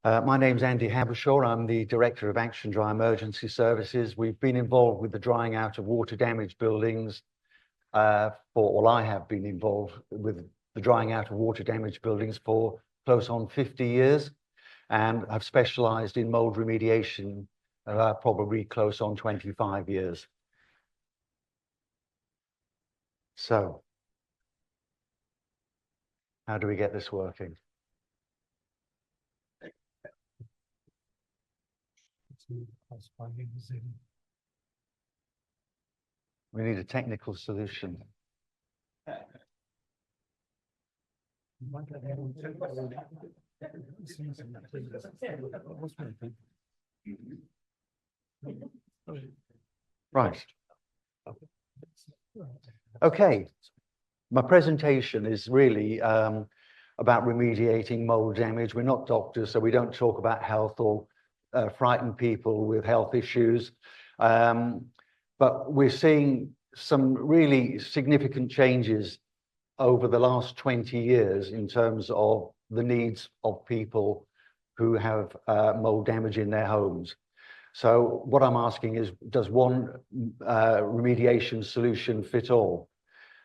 My name's Andy Habbershaw. I'm the Director of Action Dry Emergency Services. We've been involved with the drying out of water damaged buildings I have been involved with the drying out of water damaged buildings for close on 50 years. And I've specialised in mould remediation probably close on 25 years. So, how do we get this working? We need a technical solution. Right. Okay. My presentation is really about remediating mold damage. We're not doctors, so we don't talk about health or frighten people with health issues. But we're seeing some really significant changes over the last 20 years in terms of the needs of people who have mold damage in their homes. So what I'm asking is, does one remediation solution fit all?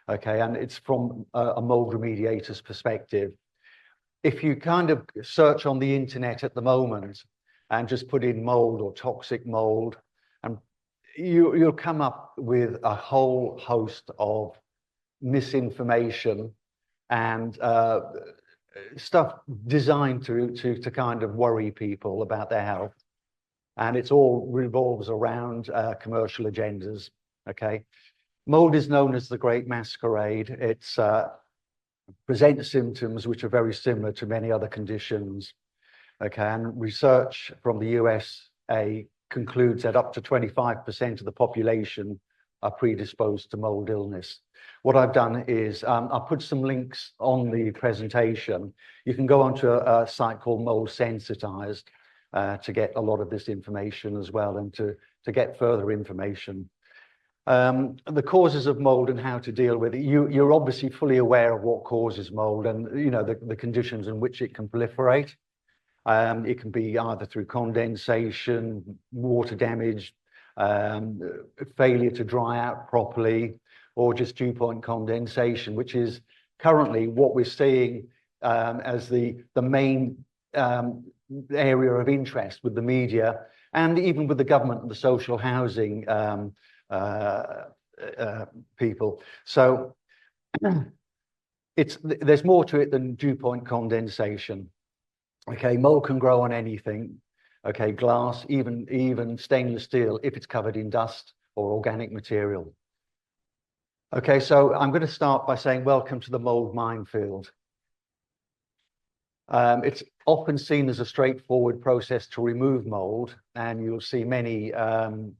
Okay, and it's from a mold remediator's perspective. If you kind of search on the internet at the moment and just put in mold or toxic mold, and you'll come up with a whole host of misinformation and stuff designed to kind of worry people about their health. And it's all revolves around commercial agendas, okay? Mold is known as the Great Masquerade. It presents symptoms which are very similar to many other conditions, okay? And research from the USA concludes that up to 25% of the population are predisposed to mold illness. What I've done is I'll put some links on the presentation. You can go onto a site called Mold Sensitized to get a lot of this information as well, and to get further information. The causes of mold and how to deal with it. You're obviously fully aware of what causes mold and the conditions in which it can proliferate. It can be either through condensation, water damage, failure to dry out properly, or just dew point condensation, which is currently what we're seeing as the main area of interest with the media and even with the government and the social housing people. So there's more to it than dew point condensation. Okay, mold can grow on anything. Okay, glass, even stainless steel, if it's covered in dust or organic material. Okay, so I'm going to start by saying welcome to the mold minefield. It's often seen as a straightforward process to remove mold, and you'll see many kind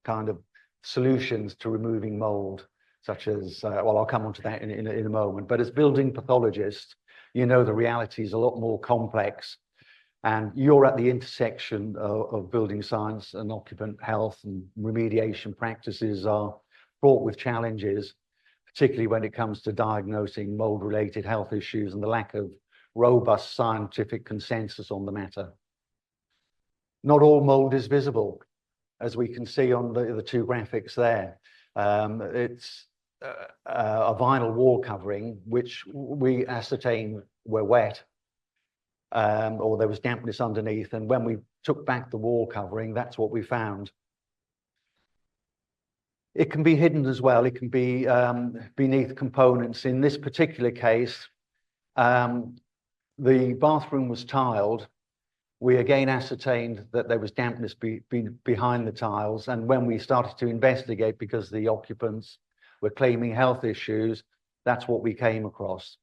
of solutions to removing mold, such as, well, I'll come on to that in a moment. But as building pathologists, you know the reality is a lot more complex, and you're at the intersection of building science and occupant health, and remediation practices are fraught with challenges, particularly when it comes to diagnosing mold-related health issues and the lack of robust scientific consensus on the matter. Not all mold is visible, as we can see on the two graphics there. It's a vinyl wall covering, which we ascertained were wet, or there was dampness underneath. And when we took back the wall covering, that's what we found. It can be hidden as well. It can be beneath components. In this particular case, the bathroom was tiled. We again ascertained that there was dampness behind the tiles. And when we started to investigate, because the occupants were claiming health issues, that's what we came across.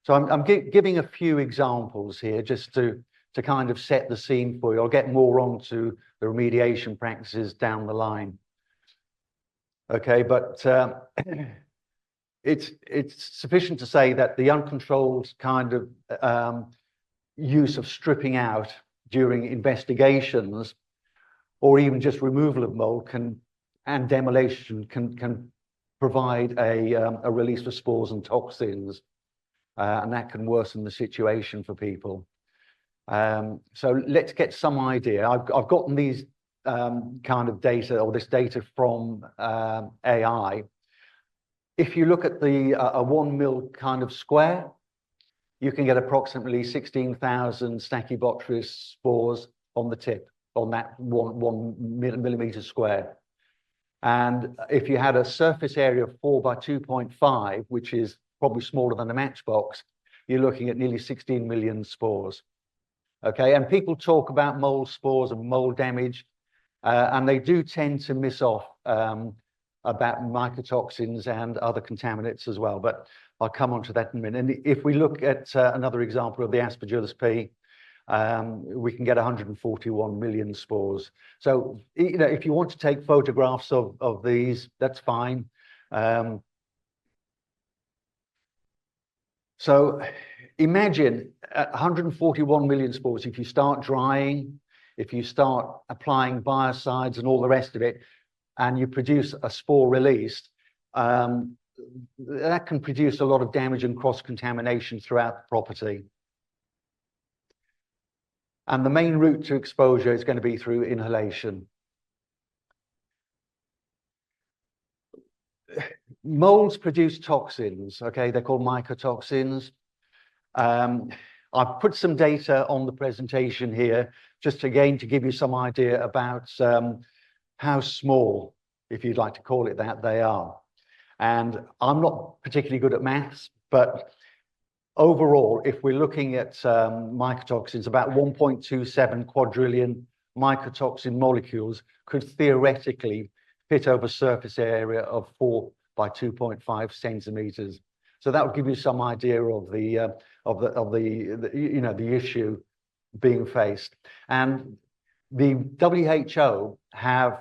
So I'm giving a few examples here just to kind of set the scene for you. I'll get more onto the remediation practices down the line. Okay, but it's sufficient to say that the uncontrolled kind of use of stripping out during investigations, or even just removal of mold and demolition can provide a release of spores and toxins, and that can worsen the situation for people. So let's get some idea. I've gotten these kind of data, or this data from AI. If you look at the a 1 mil kind of square, you can get approximately 16,000 Stachybotrys spores on the tip, on that one millimeter square. And if you had a surface area of 4 by 2.5, which is probably smaller than a matchbox, you're looking at nearly 16 million spores. Okay, and people talk about mold spores and mold damage, and they do tend to miss off about mycotoxins and other contaminants as well. But I'll come on to that in a minute. And if we look at another example of the Aspergillus P, we can get 141 million spores. So, you know, if you want to take photographs of these, that's fine. So imagine 141 million spores. If you start drying, if you start applying biocides and all the rest of it, and you produce a spore release, that can produce a lot of damage and cross-contamination throughout the property. And the main route to exposure is going to be through inhalation. Molds produce toxins, okay? They're called mycotoxins. I've put some data on the presentation here, just again to give you some idea about how small, if you'd like to call it that, they are. And I'm not particularly good at maths, but overall, if we're looking at mycotoxins, about 1.27 quadrillion mycotoxin molecules could theoretically fit over surface area of 4 by 2.5 centimeters. So that would give you some idea of the you know, the issue being faced. And the WHO have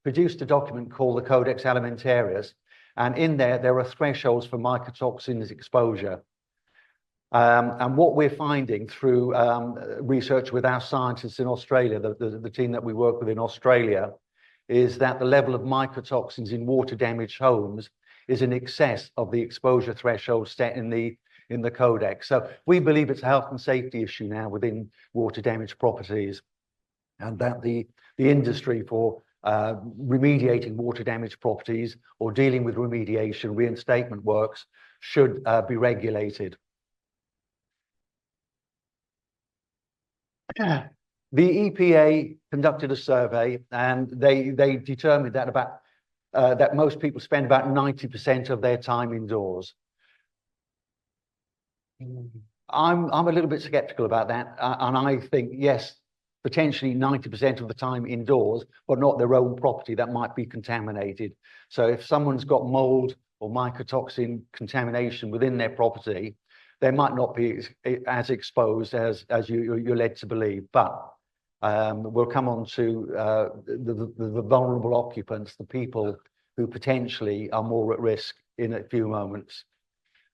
produced a document called the Codex Alimentarius, and in there are thresholds for mycotoxins exposure. And what we're finding through research with our scientists in Australia, the team that we work with in Australia, is that the level of mycotoxins in water-damaged homes is in excess of the exposure threshold set in the Codex. So we believe it's a health and safety issue now within water-damaged properties, and that the industry for remediating water-damaged properties or dealing with remediation, reinstatement works should be regulated. The EPA conducted a survey, and they determined that that most people spend about 90% of their time indoors. I'm a little bit skeptical about that, and I think yes, potentially 90% of the time indoors, but not their own property that might be contaminated. So if someone's got mold or mycotoxin contamination within their property, they might not be as exposed as you're led to believe. But we'll come on to the vulnerable occupants, the people who potentially are more at risk in a few moments.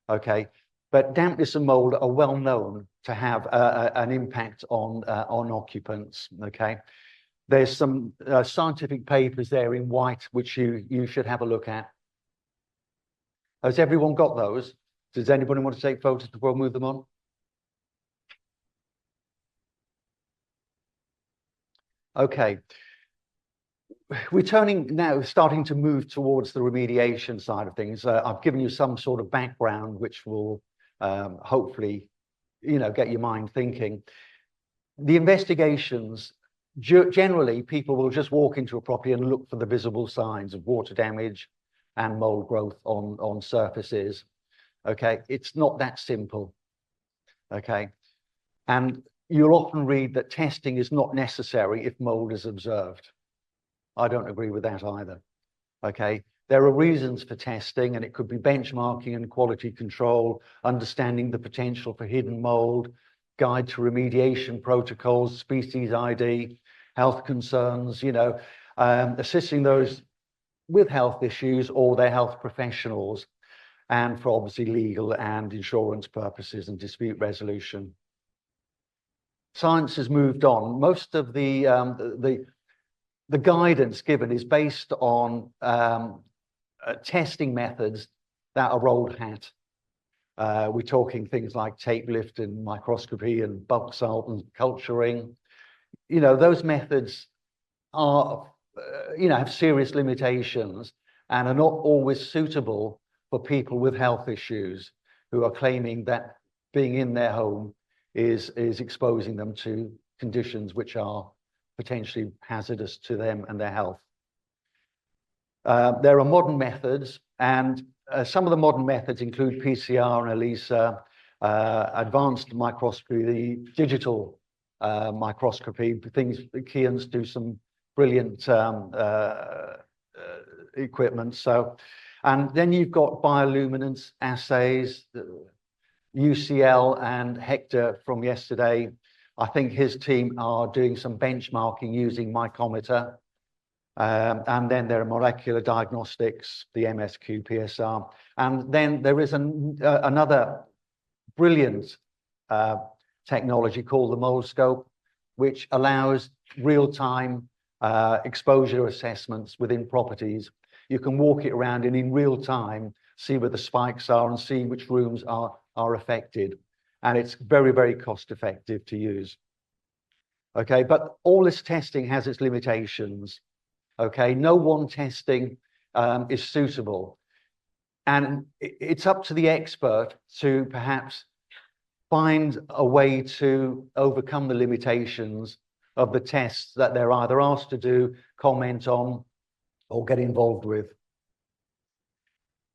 Okay, but dampness and mold are well known to have an impact on occupants. Okay, there's some scientific papers there in white which you should have a look at. Has everyone got those? Does anybody want to take photos before we move them on? Okay. We're turning now, starting to move towards the remediation side of things. I've given you some sort of background which will hopefully, you know, get your mind thinking. The investigations, generally, people will just walk into a property and look for the visible signs of water damage and mold growth on surfaces. Okay, it's not that simple. Okay, and you'll often read that testing is not necessary if mold is observed. I don't agree with that either. Okay, there are reasons for testing, and it could be benchmarking and quality control, understanding the potential for hidden mold, guide to remediation protocols, species ID, health concerns, you know, assisting those with health issues or their health professionals, and for obviously legal and insurance purposes and dispute resolution. Science has moved on. Most of the guidance given is based on testing methods that are old hat. We're talking things like tape lift and microscopy and bulk sample and culturing. You know, those methods are, have serious limitations and are not always suitable for people with health issues who are claiming that being in their home is exposing them to conditions which are potentially hazardous to them and their health. There are modern methods, and some of the modern methods include PCR and ELISA, advanced microscopy, the digital microscopy, things, Keans do some brilliant equipment. So, and then you've got bioluminescence assays, UCL and Hector from yesterday. I think his team are doing some benchmarking using micrometer. And then there are molecular diagnostics, the MSQ, PSR. And then there is another brilliant technology called the Molescope, which allows real-time exposure assessments within properties. You can walk it around and in real time see where the spikes are and see which rooms are affected. And it's very, very cost effective to use. Okay, but all this testing has its limitations. Okay, no one testing is suitable. And it's up to the expert to perhaps find a way to overcome the limitations of the tests that they're either asked to do, comment on, or get involved with.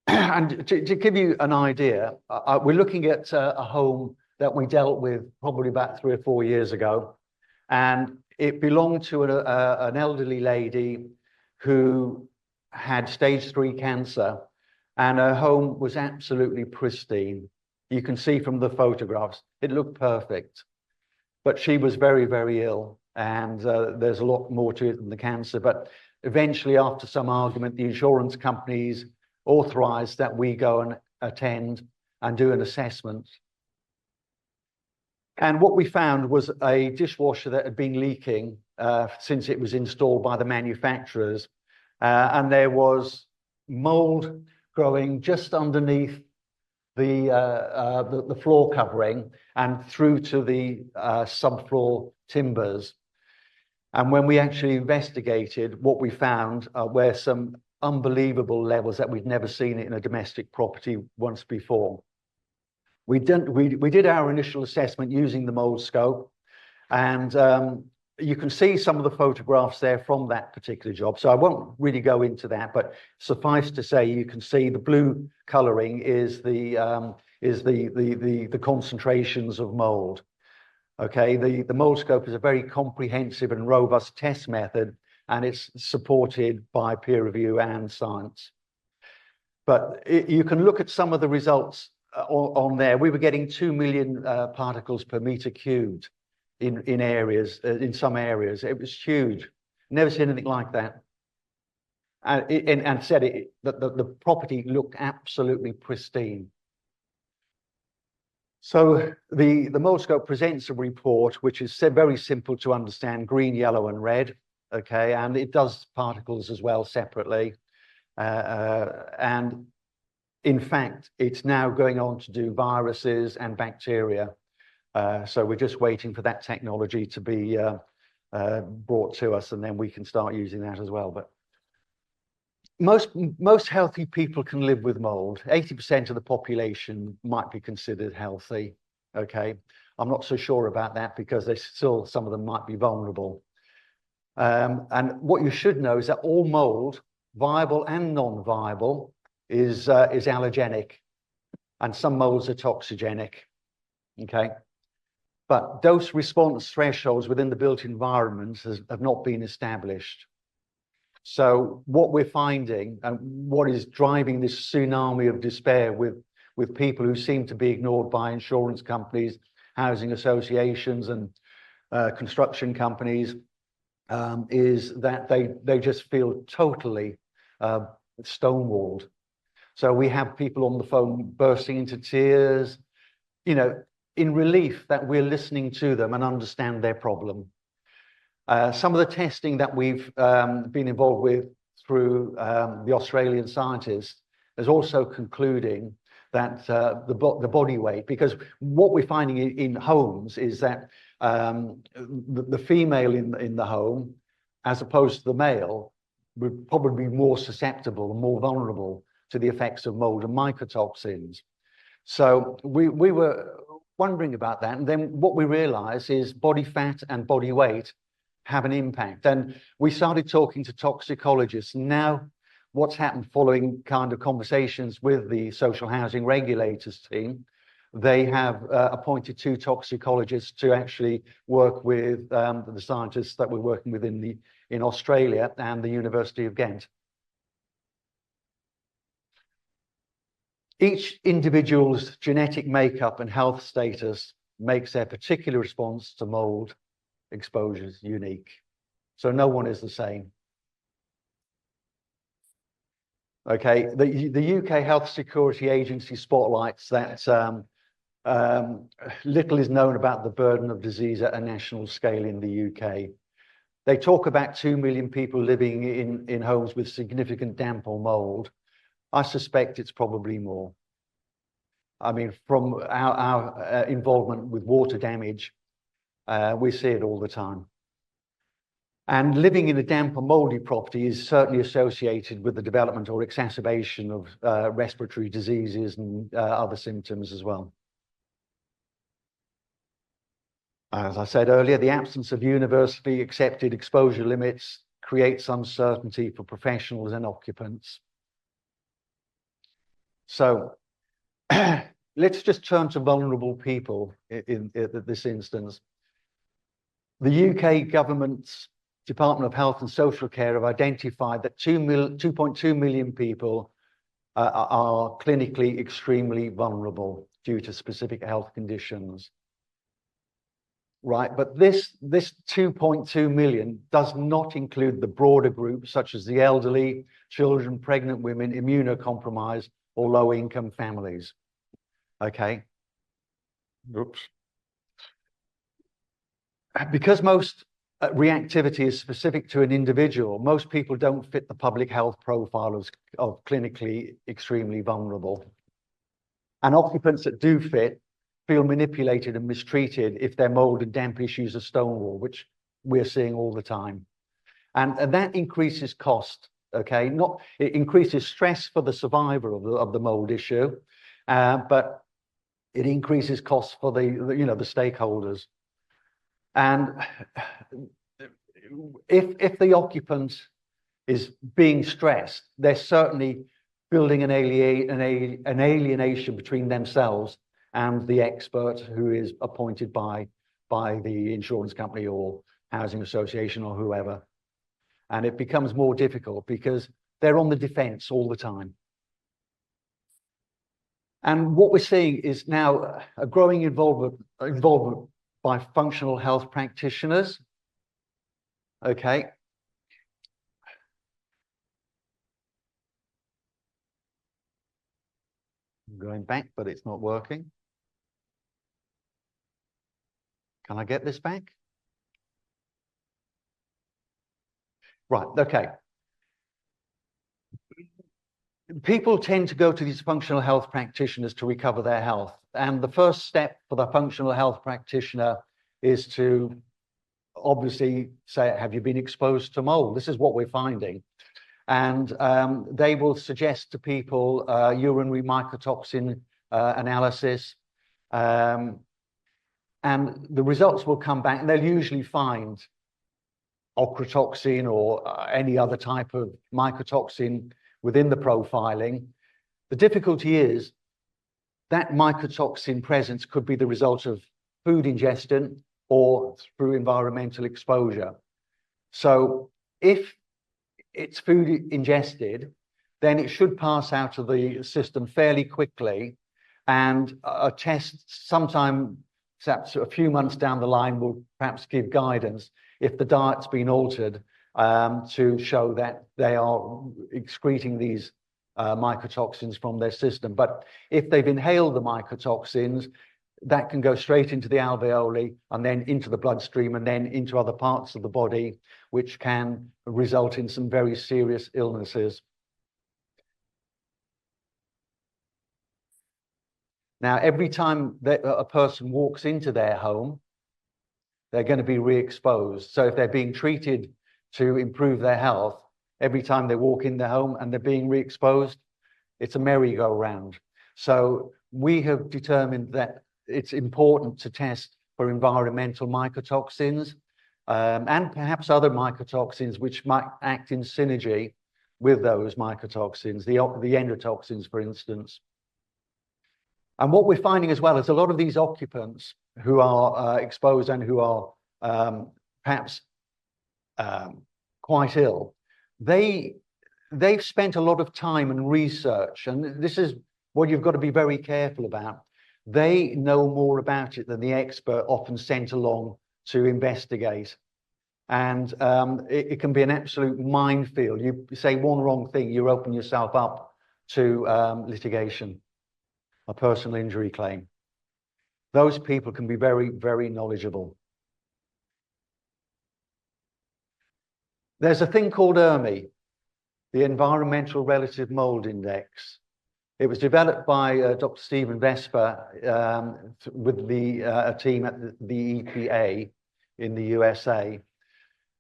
And to give you an idea, we're looking at a home that we dealt with probably about 3 or 4 years ago. And it belonged to an elderly lady who had stage 3 cancer, and her home was absolutely pristine. You can see from the photographs, it looked perfect. But she was very, very ill, and there's a lot more to it than the cancer. But eventually, after some argument, the insurance companies authorized that we go and attend and do an assessment. And what we found was a dishwasher that had been leaking since it was installed by the manufacturers. And there was mold growing just underneath the floor covering and through to the subfloor timbers. And when we actually investigated, what we found were some unbelievable levels that we'd never seen in a domestic property once before. We did our initial assessment using the mold scope, and you can see some of the photographs there from that particular job. So I won't really go into that, but suffice to say, you can see the blue coloring is the concentrations of mold. Okay, the mold scope is a very comprehensive and robust test method, and it's supported by peer review and science. But you can look at some of the results on there. We were getting 2 million particles per meter cubed in areas, in some areas. It was huge. Never seen anything like that. And said that the property looked absolutely pristine. So the Molescope presents a report which is very simple to understand: green, yellow, and red. Okay, and it does particles as well separately. And in fact, it's now going on to do viruses and bacteria. So we're just waiting for that technology to be brought to us, and then we can start using that as well. But most healthy people can live with mold. 80% of the population might be considered healthy. Okay, I'm not so sure about that because there's still some of them might be vulnerable. And what you should know is that all mold, viable and non-viable, is allergenic, and some molds are toxigenic. Okay, but dose response thresholds within the built environment have not been established. So what we're finding, and what is driving this tsunami of despair with people who seem to be ignored by insurance companies, housing associations, and construction companies, is that they just feel totally stonewalled. So we have people on the phone bursting into tears, you know, in relief that we're listening to them and understand their problem. Some of the testing that we've been involved with through the Australian scientists is also concluding the body weight, because what we're finding in homes is that the female in the home, as opposed to the male, would probably be more susceptible and more vulnerable to the effects of mold and mycotoxins. So we were wondering about that, and then what we realized is body fat and body weight have an impact. And we started talking to toxicologists. Now, what's happened following kind of conversations with the social housing regulators team, they have appointed 2 toxicologists to actually work with the scientists that we're working with in Australia and the University of Ghent. Each individual's genetic makeup and health status makes their particular response to mold exposures unique. So no one is the same. Okay, the UK Health Security Agency spotlights that little is known about the burden of disease at a national scale in the UK. They talk about 2 million people living in homes with significant damp or mold. I suspect it's probably more. I mean, from our involvement with water damage, we see it all the time. And living in a damp or moldy property is certainly associated with the development or exacerbation of respiratory diseases and other symptoms as well. As I said earlier, the absence of universally accepted exposure limits creates uncertainty for professionals and occupants. So let's just turn to vulnerable people in this instance. The UK government's Department of Health and Social Care have identified that 2.2 million people are clinically extremely vulnerable due to specific health conditions. Right, but this 2.2 million does not include the broader groups such as the elderly, children, pregnant women, immunocompromised, or low-income families. Okay. Oops. Because most reactivity is specific to an individual, most people don't fit the public health profile of clinically extremely vulnerable. And occupants that do fit feel manipulated and mistreated if their mold and damp issues are stonewall, which we're seeing all the time. And that increases cost, okay? It increases stress for the survivor of the mold issue, but it increases costs for the stakeholders. And if the occupant is being stressed, they're certainly building an alienation between themselves and the expert who is appointed by the insurance company or housing association or whoever. And it becomes more difficult because they're on the defense all the time. And what we're seeing is now a growing involvement by functional health practitioners. Okay. I'm going back, but it's not working. Can I get this back? Right, okay. People tend to go to these functional health practitioners to recover their health. And the first step for the functional health practitioner is to obviously say, have you been exposed to mold? This is what we're finding. And they will suggest to people urinary mycotoxin analysis. And the results will come back and they'll usually find ochratoxin or any other type of mycotoxin within the profiling. The difficulty is that mycotoxin presence could be the result of food ingestion or through environmental exposure. So if it's food ingested, then it should pass out of the system fairly quickly, and a test sometime, perhaps a few months down the line, will perhaps give guidance if the diet's been altered to show that they are excreting these mycotoxins from their system. But if they've inhaled the mycotoxins, that can go straight into the alveoli and then into the bloodstream and then into other parts of the body, which can result in some very serious illnesses. Now, every time that a person walks into their home, they're going to be re-exposed. So if they're being treated to improve their health, every time they walk in their home and they're being re-exposed, it's a merry-go-round. So we have determined that it's important to test for environmental mycotoxins and perhaps other mycotoxins which might act in synergy with those mycotoxins, the endotoxins, for instance. And what we're finding as well is a lot of these occupants who are exposed and who are perhaps quite ill, they've spent a lot of time and research, and this is what you've got to be very careful about. They know more about it than the expert often sent along to investigate. And it can be an absolute minefield. You say one wrong thing, you open yourself up to litigation, a personal injury claim. Those people can be very, very knowledgeable. There's a thing called ERMI, the Environmental Relative Mold Index. It was developed by Dr. Stephen Vesper with a team at the EPA in the USA.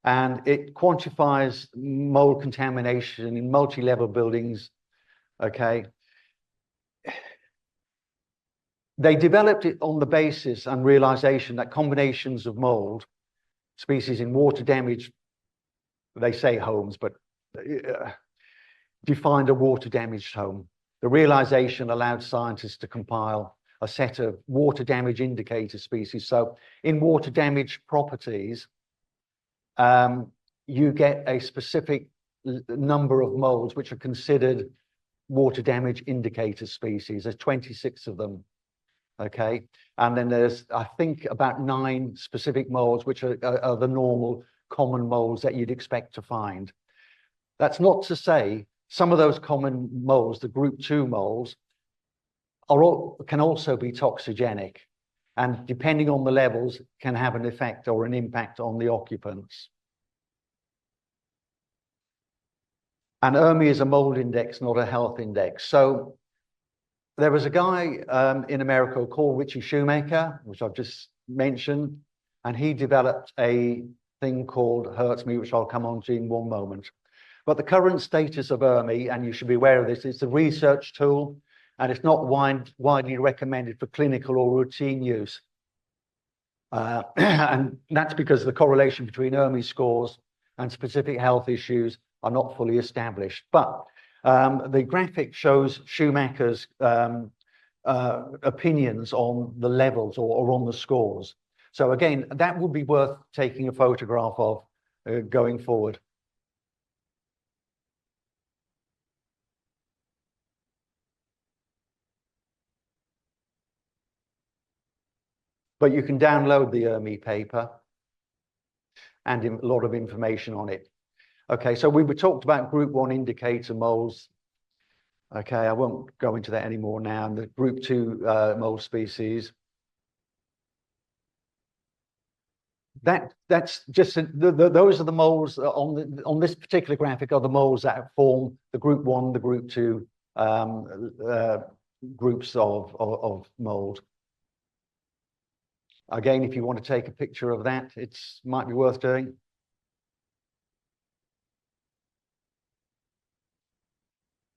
And it quantifies mold contamination in multi-level buildings, okay? They developed it on the basis and realization that combinations of mold species in water damaged, they say homes, but defined a water damaged home. The realization allowed scientists to compile a set of water damage indicator species. So in water damaged properties, you get a specific number of molds which are considered water damage indicator species. There's 26 of them, okay? And then there's, I think, about 9 specific molds which are the normal common molds that you'd expect to find. That's not to say some of those common molds, the group 2 molds, can also be toxigenic, and depending on the levels can have an effect or an impact on the occupants. And ERMI is a mold index, not a health index. So there was a guy in America called Richie Shoemaker, which I've just mentioned, and he developed a thing called Hurts Me, which I'll come on to in one moment. But the current status of ERMI, and you should be aware of this, it's a research tool, and it's not widely recommended for clinical or routine use. And that's because the correlation between ERMI scores and specific health issues are not fully established. But the graphic shows Shoemaker's opinions on the levels or on the scores. So again, that would be worth taking a photograph of going forward. But you can download the ERMI paper and a lot of information on it. Okay, so we talked about group 1 indicator molds. Okay, I won't go into that anymore now. And the group 2 mold species. That's just those are the molds on this particular graphic are the molds that form the group 1, the group 2 groups of mold. Again, if you want to take a picture of that, it might be worth doing.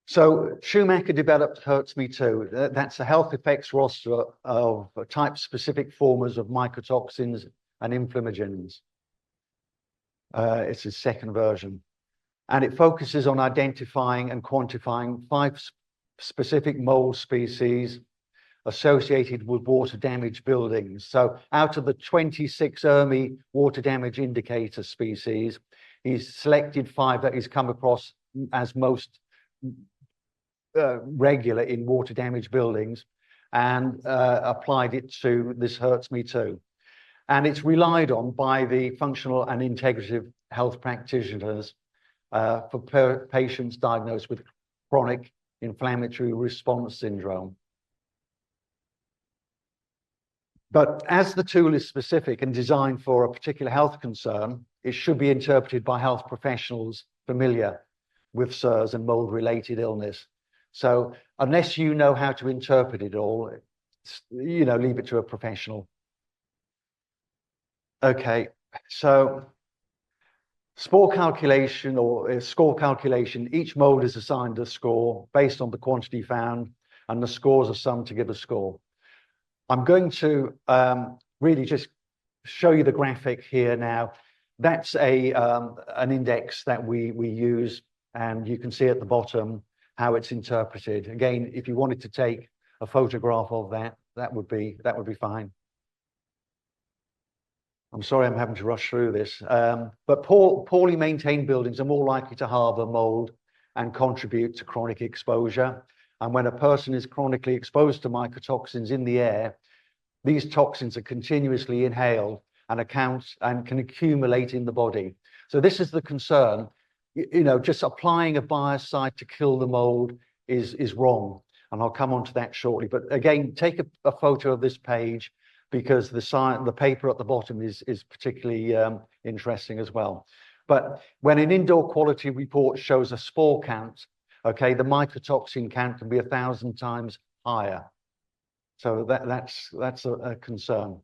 So Schumacher developed Hurts Me Too. That's a health effects roster of type-specific forms of mycotoxins and inflammagens. It's a second version. And it focuses on identifying and quantifying 5 specific mold species associated with water damaged buildings. So out of the 26 ERMI water damage indicator species, he's selected 5 that he's come across as most regular in water damaged buildings and applied it to this Hurts Me Too. And it's relied on by the functional and integrative health practitioners for patients diagnosed with chronic inflammatory response syndrome. But as the tool is specific and designed for a particular health concern, it should be interpreted by health professionals familiar with SIRS and mold-related illness. So unless you know how to interpret it all, leave it to a professional. Okay, so spore calculation or score calculation, each mold is assigned a score based on the quantity found, and the scores are summed to give a score. I'm going to really just show you the graphic here now. That's an index that we use, and you can see at the bottom how it's interpreted. Again, if you wanted to take a photograph of that, that would be fine. I'm sorry I'm having to rush through this, but poorly maintained buildings are more likely to harbour mold and contribute to chronic exposure. And when a person is chronically exposed to mycotoxins in the air, these toxins are continuously inhaled and can accumulate in the body. So this is the concern. Just applying a biocide to kill the mold is wrong. And I'll come on to that shortly. But again, take a photo of this page, because the paper at the bottom is particularly interesting as well. But when an indoor quality report shows a spore count, okay, the mycotoxin count can be 1,000 times higher. So that's a concern.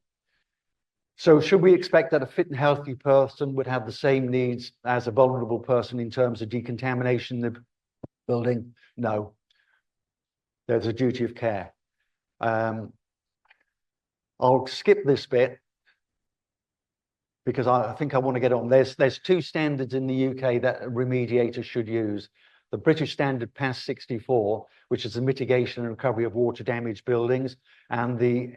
So should we expect that a fit and healthy person would have the same needs as a vulnerable person in terms of decontamination in the building? No. There's a duty of care. I'll skip this bit because I think I want to get on. There's two standards in the UK that remediators should use. The British standard PAS 64, which is the mitigation and recovery of water damaged buildings, and the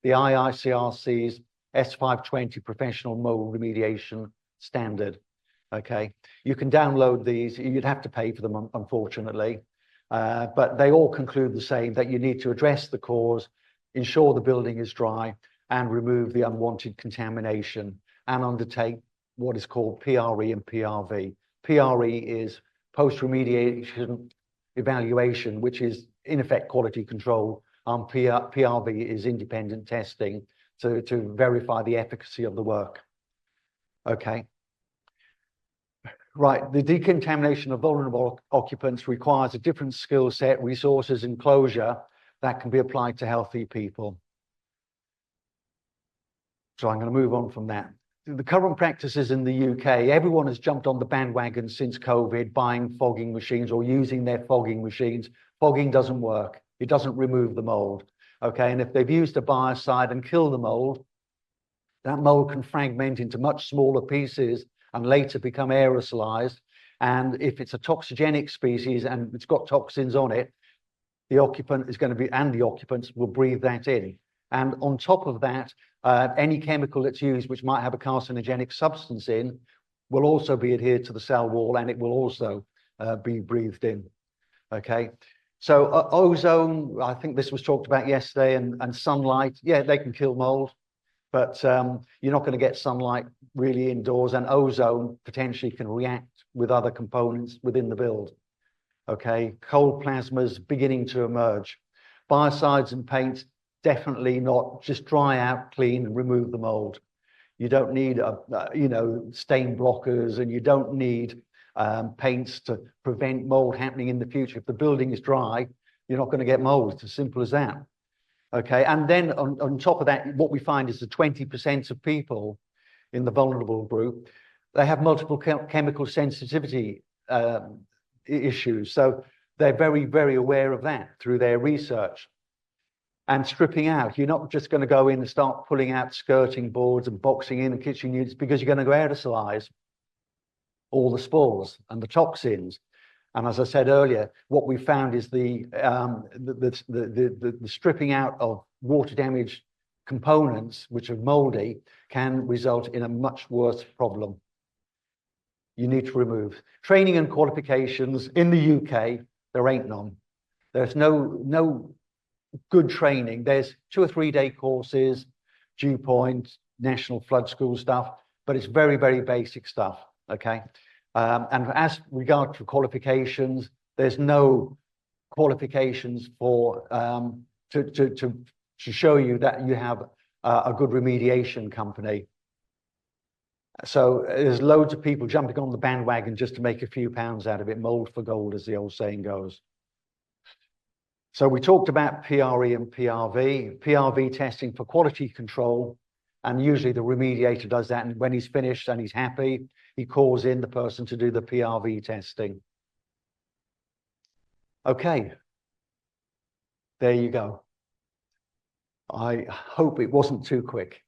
IICRC's S520 professional mold remediation standard. Okay, you can download these. You'd have to pay for them, unfortunately, but they all conclude the same, that you need to address the cause, ensure the building is dry, and remove the unwanted contamination, and undertake what is called PRE and PRV. PRE is post-remediation evaluation, which is in effect quality control, and PRV is independent testing to verify the efficacy of the work. Okay. Right, the decontamination of vulnerable occupants requires a different skill set, resources, and closure that can be applied to healthy people. So I'm going to move on from that. The current practices in the UK, everyone has jumped on the bandwagon since COVID, buying fogging machines or using their fogging machines. Fogging doesn't work. It doesn't remove the mold. Okay, and if they've used a biocide and killed the mold, that mold can fragment into much smaller pieces and later become aerosolized. And if it's a toxigenic species and it's got toxins on it, the occupant is going to be, and the occupants will breathe that in. And on top of that, any chemical that's used, which might have a carcinogenic substance in, will also be adhered to the cell wall, and it will also be breathed in. Okay. So ozone, I think this was talked about yesterday, and sunlight, yeah, they can kill mold, but you're not going to get sunlight really indoors, and ozone potentially can react with other components within the build. Okay, cold plasmas beginning to emerge. Biocides and paints, definitely not. Just dry out, clean, and remove the mold. You don't need stain blockers, and you don't need paints to prevent mold happening in the future. If the building is dry, you're not going to get mold. It's as simple as that. Okay, and then on top of that, what we find is the 20% of people in the vulnerable group, they have multiple chemical sensitivity issues. So they're very, very aware of that through their research. And stripping out, you're not just going to go in and start pulling out skirting boards and boxing in and kitchen units, because you're going to go aerosolize all the spores and the toxins. And as I said earlier, what we found is the stripping out of water damaged components, which are moldy, can result in a much worse problem. You need to remove. Training and qualifications in the UK, there ain't none. There's no good training. There's 2 or 3 day courses, Dew Point, National Flood School stuff, but it's very, very basic stuff. Okay. And as regard to qualifications, there's no qualifications for to show you that you have a good remediation company. So there's loads of people jumping on the bandwagon just to make a few pounds out of it. Mold for gold, as the old saying goes. So we talked about PRE and PRV. PRV testing for quality control, and usually the remediator does that, and when he's finished and he's happy, he calls in the person to do the PRV testing. Okay, there you go. I hope it wasn't too quick.